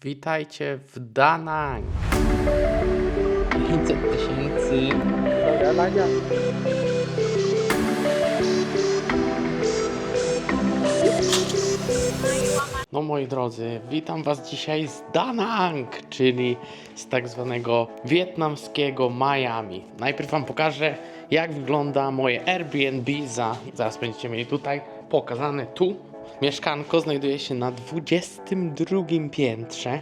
Witajcie w Da Nang. 500 000. No moi drodzy, witam was dzisiaj z Da Nang, czyli z tak zwanego wietnamskiego Miami. Najpierw wam pokażę, jak wygląda moje Airbnb. Zaraz będziecie mieli tutaj pokazane tu. Mieszkanko znajduje się na 22 piętrze,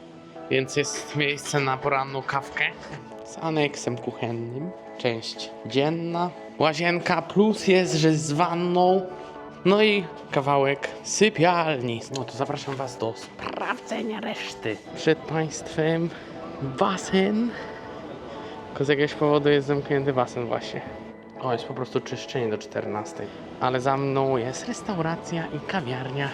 więc jest miejsce na poranną kawkę z aneksem kuchennym. Część dzienna, łazienka plus jest, że z wanną. No i kawałek sypialni. No to zapraszam was do sprawdzenia reszty. Przed państwem basen. Tylko z jakiegoś powodu jest zamknięty basen właśnie. O, jest po prostu czyszczenie do 14. Ale za mną jest restauracja i kawiarnia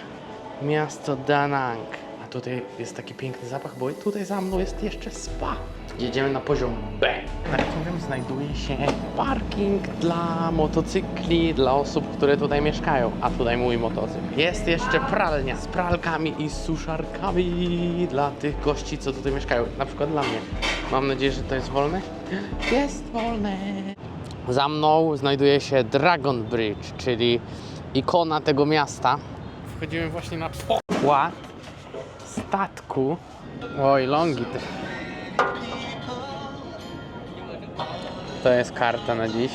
miasto Da Nang. A tutaj jest taki piękny zapach, bo tutaj za mną jest jeszcze spa. Jedziemy na poziom B, na którym znajduje się parking dla motocykli, dla osób, które tutaj mieszkają. A tutaj mój motocykl. Jest jeszcze pralnia z pralkami i suszarkami dla tych gości, co tutaj mieszkają. Na przykład dla mnie. Mam nadzieję, że to jest wolne. Jest wolne. Za mną znajduje się Dragon Bridge, czyli ikona tego miasta. Wchodzimy właśnie na pokład statku. Oj, Longit. To jest karta na dziś.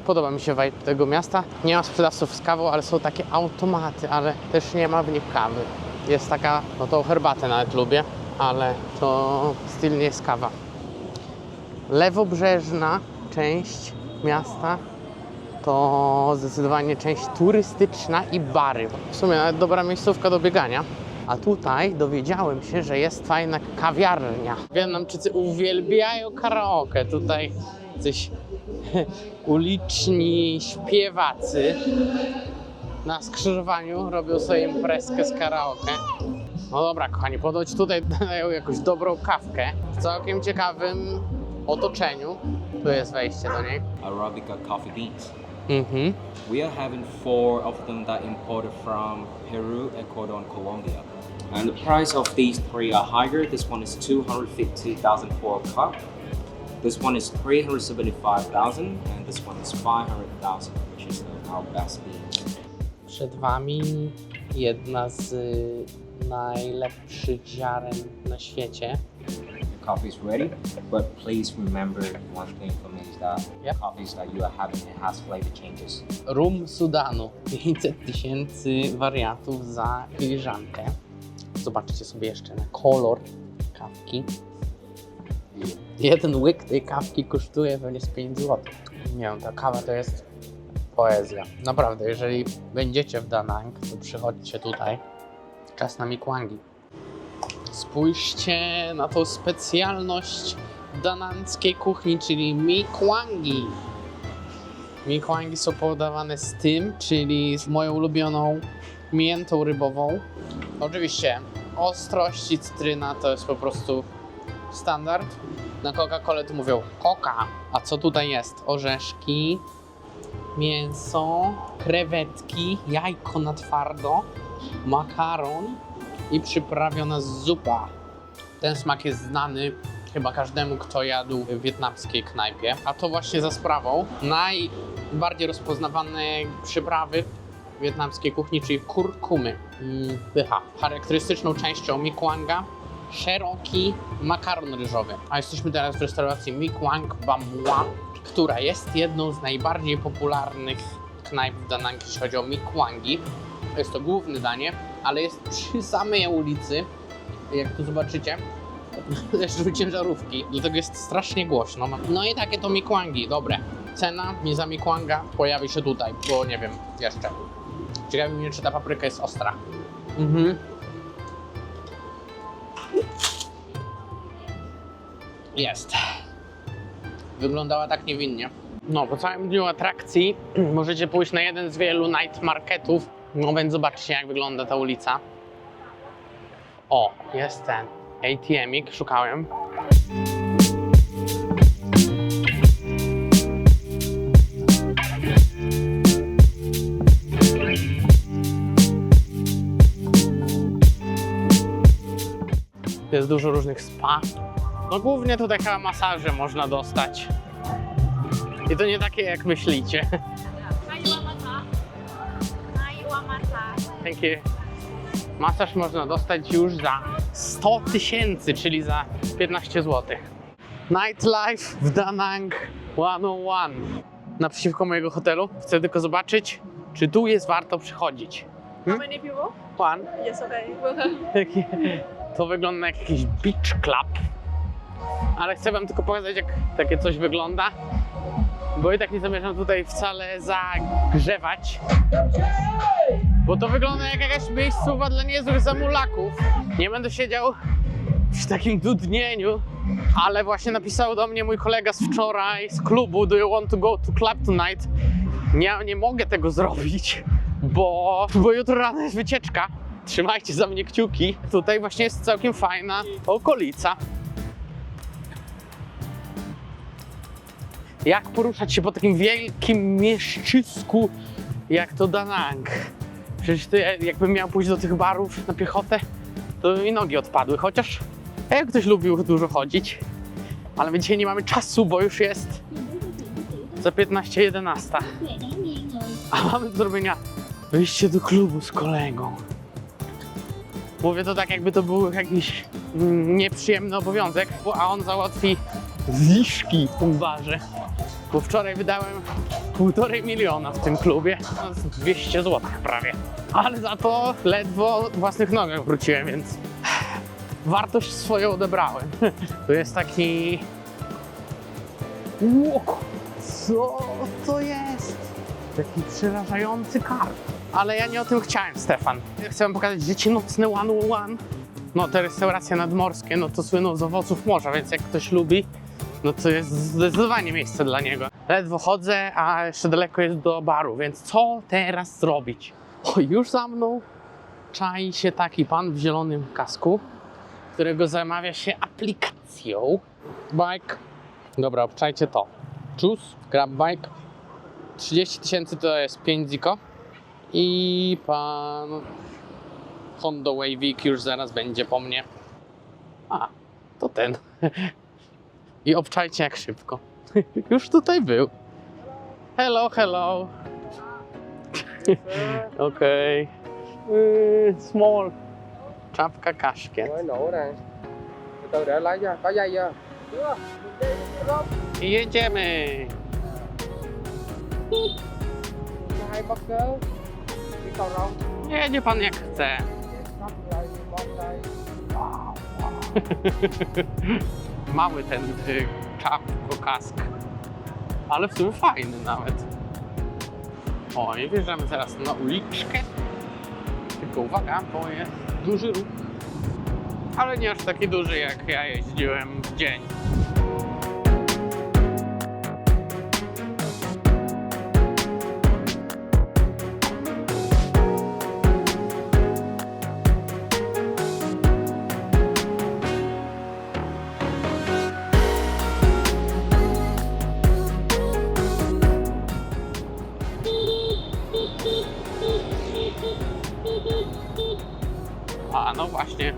Podoba mi się vibe tego miasta. Nie ma sprzedawców z kawą, ale są takie automaty, ale też nie ma w nich kawy. Jest taka, no to herbatę nawet lubię, ale to styl nie jest kawa. Lewobrzeżna część miasta to zdecydowanie część turystyczna i bary. W sumie nawet dobra miejscówka do biegania. A tutaj dowiedziałem się, że jest fajna kawiarnia. Wietnamczycy uwielbiają karaoke. Tutaj coś uliczni śpiewacy na skrzyżowaniu robią sobie imprezkę z karaoke. No dobra, kochani, ponoć tutaj dają jakąś dobrą kawkę w całkiem ciekawym otoczeniu. Tu jest wejście do niej. Arabica coffee beans. Mhm. We are having 4 of them that imported from Peru, Ecuador, and Colombia. And the price of these 3 are higher. This one is 250,000 for a cup. This one is 375,000, and this one is 500,000, which is our best beans. Przed wami jedna z najlepszych ziaren na świecie. The coffee is ready, but please remember one thing for me is that Yep. the coffees that you are having, it has flavor changes. Rum Sudanu. 500 000 wariatów za filiżankę. Zobaczcie sobie jeszcze na kolor kawki. Jeden łyk tej kawki kosztuje pewnie z 5 zł. Nie wiem, ta kawa to jest poezja. Naprawdę, jeżeli będziecie w Da Nang, to przychodźcie tutaj. Czas na mikwangi. Spójrzcie na tą specjalność dananskiej kuchni, czyli mikwangi. Mikwangi są podawane z tym, czyli z moją ulubioną miętą rybową. Oczywiście ostrość i cytryna to jest po prostu standard. Na Coca-Colę tu mówią Coca. A co tutaj jest? Orzeszki, mięso, krewetki, jajko na twardo, makaron i przyprawiona zupa. Ten smak jest znany chyba każdemu, kto jadł w wietnamskiej knajpie. A to właśnie za sprawą najbardziej rozpoznawanej przyprawy wietnamskiej kuchni, czyli kurkumy i pycha. Charakterystyczną częścią mikwanga szeroki makaron ryżowy. A jesteśmy teraz w restauracji Mikwang Bam Mua, która jest jedną z najbardziej popularnych knajp w Da Nang, jeśli chodzi o mikwangi. Jest to główne danie. ale jest przy samej ulicy, jak tu zobaczycie, jeżdżą ciężarówki, dlatego jest strasznie głośno. No i takie to Mikwangi, dobre. Cena mi za Mikwanga pojawi się tutaj, bo nie wiem jeszcze. Ciekawi mnie, czy ta papryka jest ostra. Jest. Wyglądała tak niewinnie. No, po całym dniu atrakcji możecie pójść na jeden z wielu night marketów. No więc zobaczcie, jak wygląda ta ulica. O, jest ten ATM-ik, szukałem. Jest dużo różnych spa. No głównie tutaj chyba masaże można dostać. I to nie takie jak myślicie. Thank you. Masaż można dostać już za 100 000, czyli za 15 zł. Nightlife w Da Nang 101. Naprzeciwko mojego hotelu. Chcę tylko zobaczyć, czy tu jest warto przychodzić. How many people? One. Yes, okay. Welcome. To wygląda jak jakiś beach club. Ale chcę wam tylko pokazać, jak takie coś wygląda. Bo i tak nie zamierzam tutaj wcale zagrzewać. Bo to wygląda jak jakaś miejscowa dla niezłych zamulaków. Nie będę siedział przy takim dudnieniu. Ale właśnie napisał do mnie mój kolega z wczoraj z klubu: Do you want to go to club tonight? Nie mogę tego zrobić, bo jutro rano jest wycieczka. Trzymajcie za mnie kciuki. Tutaj właśnie jest całkiem fajna okolica. Jak poruszać się po takim wielkim mieścisku jak to Da Nang? Przecież jakbym miał pójść do tych barów na piechotę, to mi nogi odpadły. Chociaż jak ktoś lubił dużo chodzić. Ale my dzisiaj nie mamy czasu, bo już jest za 15:11. A mamy do zrobienia wyjście do klubu z kolegą. Mówię to tak, jakby to był jakiś nieprzyjemny obowiązek, a on załatwi zniżki w tym barze. Bo wczoraj wydałem 1,5 miliona w tym klubie, no 200 zł prawie. Ale za to ledwo własnych nogach wróciłem, więc wartość swoją odebrałem. Tu jest taki... Ło, co to jest? Taki przerażający kart. Ale ja nie o tym chciałem, Stefan. Ja chcę wam pokazać życie nocne 101. No te restauracje nadmorskie, no to słyną z owoców morza, więc jak ktoś lubi, no to jest zdecydowanie miejsce dla niego. Ledwo chodzę, a jeszcze daleko jest do baru, więc co teraz zrobić? O, już za mną czai się taki pan w zielonym kasku, którego zamawia się aplikacją. Bike. Dobra, obczajcie to. Choose, grab bike. 30 000 to jest 5 ziko. I pan Honda Wavik już zaraz będzie po mnie. A, to ten. I obczajcie jak szybko. Już tutaj był. Hello, hello. Okej. Small. Czapka, kaszkiet. mới nổ nè, từ từ để lấy cho, có dây chưa? I jedziemy. Hai bắt cớ, cái cầu rong, Jedzie pan jak chce. bắt đây, bắt đây. Mały ten czapko, kask. Ale w sumie fajny nawet. O, i wjeżdżamy teraz na uliczkę. Tylko uwaga, bo jest duży ruch. Ale nie aż taki duży, jak ja jeździłem w dzień. A no właśnie,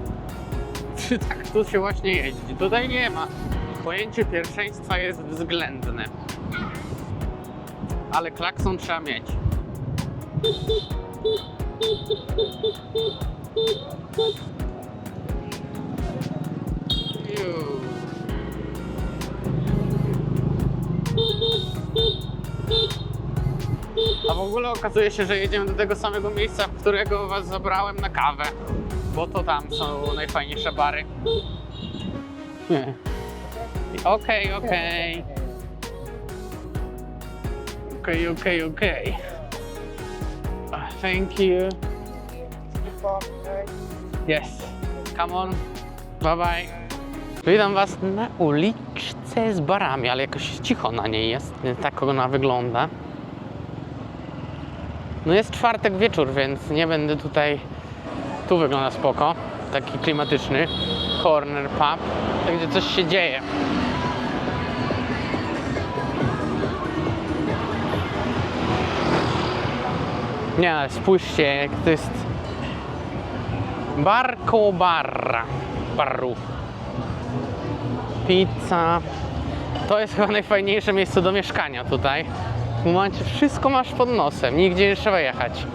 tak tu się właśnie jeździ. Tutaj nie ma. Pojęcie pierwszeństwa jest względne. Ale klakson trzeba mieć. A w ogóle okazuje się, że jedziemy do tego samego miejsca, w którego was zabrałem na kawę. Bo to tam są najfajniejsze bary. Nie. Okej. Thank you. Yes. Come on. Bye bye. Witam was na uliczce z barami, ale jakoś cicho na niej jest. Tak ona wygląda. No jest czwartek wieczór, więc nie będę tutaj... Tu wygląda spoko. Taki klimatyczny. Corner pub. Tak, gdzie coś się dzieje. Nie, ale spójrzcie, jak to jest... Bar koło baru. Pizza. To jest chyba najfajniejsze miejsce do mieszkania tutaj. W momencie wszystko masz pod nosem, nigdzie nie trzeba jechać.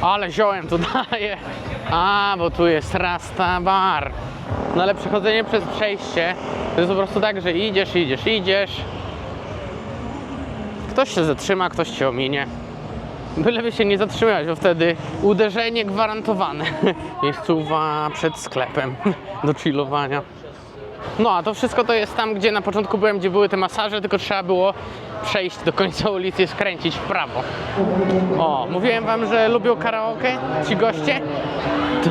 Ale ziołem tu daje. A, bo tu jest Rasta Bar. No ale przechodzenie przez przejście to jest po prostu tak, że idziesz. Ktoś się zatrzyma, ktoś cię ominie. Byleby się nie zatrzymać, bo wtedy uderzenie gwarantowane. Miejscowa przed sklepem do chillowania. No a to wszystko to jest tam, gdzie na początku byłem, gdzie były te masaże, tylko trzeba było przejść do końca ulicy i skręcić w prawo. O, mówiłem wam, że lubią karaoke ci goście?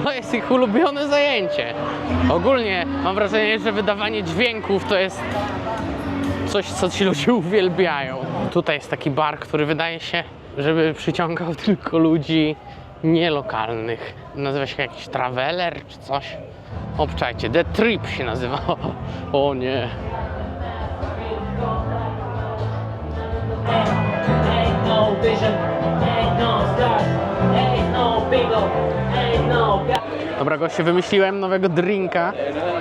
To jest ich ulubione zajęcie. Ogólnie mam wrażenie, że wydawanie dźwięków to jest coś, co ci ludzie uwielbiają. Tutaj jest taki bar, który wydaje się, żeby przyciągał tylko ludzi nielokalnych. Nazywa się jakiś Traveler czy coś. Obczajcie, The Trip się nazywa. O nie. Ain't no vision, ain't no stars, ain't no bingo, ain't no God. Dobra, goście, wymyśliłem nowego drinka.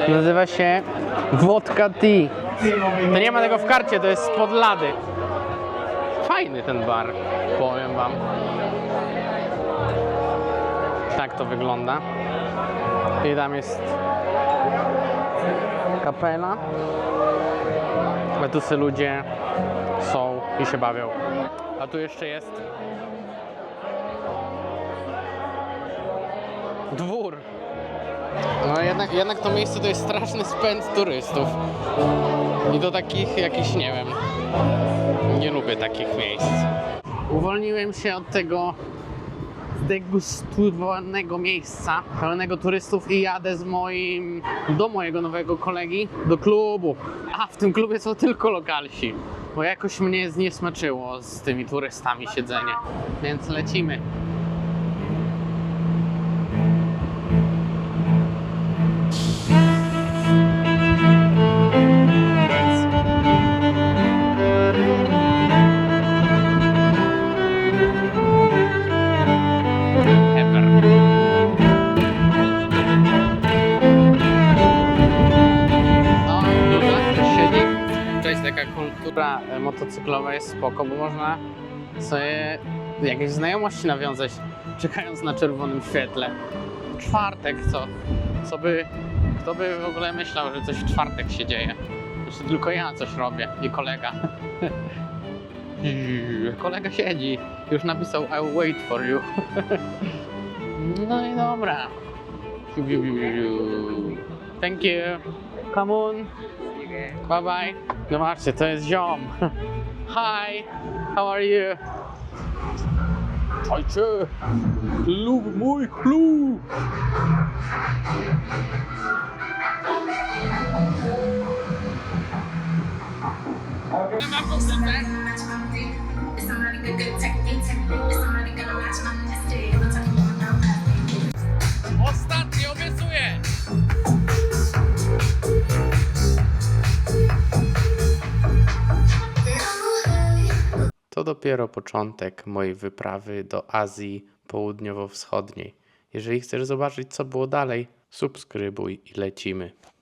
Nazywa się Vodka Tea. To nie ma tego w karcie, to jest spod lady. Fajny ten bar, powiem wam. Tak to wygląda. I tam jest kapela. A tu sobie ludzie są i się bawią. A tu jeszcze jest dwór. No jednak to miejsce to jest straszny spęd turystów. I do takich jakichś, nie wiem, nie lubię takich miejsc. Uwolniłem się od tego zdegustowanego miejsca pełnego turystów i jadę do mojego nowego kolegi, do klubu. A w tym klubie są tylko lokalsi, bo jakoś mnie zniesmaczyło z tymi turystami siedzenie, więc lecimy. Taka kultura motocyklowa jest spoko, bo można sobie jakieś znajomości nawiązać, czekając na czerwonym świetle. Czwartek, kto by w ogóle myślał, że coś w czwartek się dzieje? Jeszcze tylko ja coś robię i kolega. Kolega siedzi, już napisał I'll wait for you. No i dobra. Thank you. Come on. Bye bye. Zobaczcie, to jest ziom. Hi, how are you? Czajcie, mój klub. Ostatni, obiecuję. To dopiero początek mojej wyprawy do Azji Południowo-Wschodniej. Jeżeli chcesz zobaczyć, co było dalej, subskrybuj i lecimy.